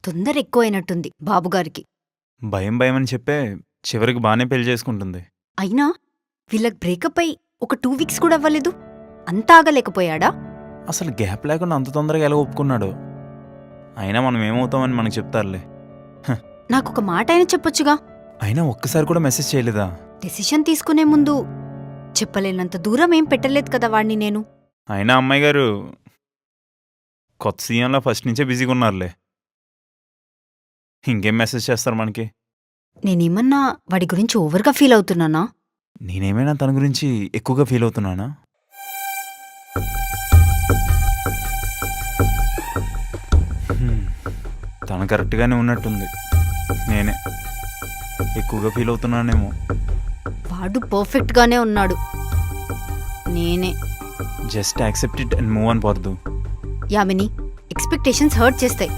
తొందర ఎక్కువైనట్టుంది బాబుగారికి. భయం భయం అని చెప్పే చివరికి బానే పెళ్లి చేసుకుంటుంది. అయినా వీళ్ళకి బ్రేకప్ అయి ఒక 2 వీక్స్ కూడా అవ్వలేదు. అంత ఆగలేకపోయాడా? అసలు గ్యాప్ లేకుండా అంత తొందరగా ఎలా ఒప్పుకున్నాడు? అయినా మనం ఏమవుతామని మనకు చెప్తారులే. నాకొక మాట అయినా చెప్పొచ్చుగా. అయినా ఒక్కసారి కూడా మెసేజ్ చేయలేదా? డెసిషన్ తీసుకునే ముందు చెప్పలేనంత దూరం ఏం పెట్టలేదు కదా వాణ్ణి నేను. అయినా అమ్మాయి గారు కొత్త సీఎంలా ఫస్ట్ నుంచే బిజీగా ఉన్నారులే. ఇంకేం మెసేజ్ చేస్తారు మనకి? నేనేమన్నా వాడి గురించి ఓవర్గా ఫీల్ అవుతున్నానా? నేనేమైనా తన గురించి ఎక్కువగా ఫీల్ అవుతున్నానా? తను కరెక్ట్గానే ఉన్నట్టుంది. నేనే ఎక్కువగా ఫీల్ అవుతున్నానేమో. వాడు పర్ఫెక్ట్గానే ఉన్నాడు. నేనే. Just accept it and move on. పోద్దు యామిని, ఎక్స్పెక్టేషన్స్ హర్ట్ చేస్తాయి.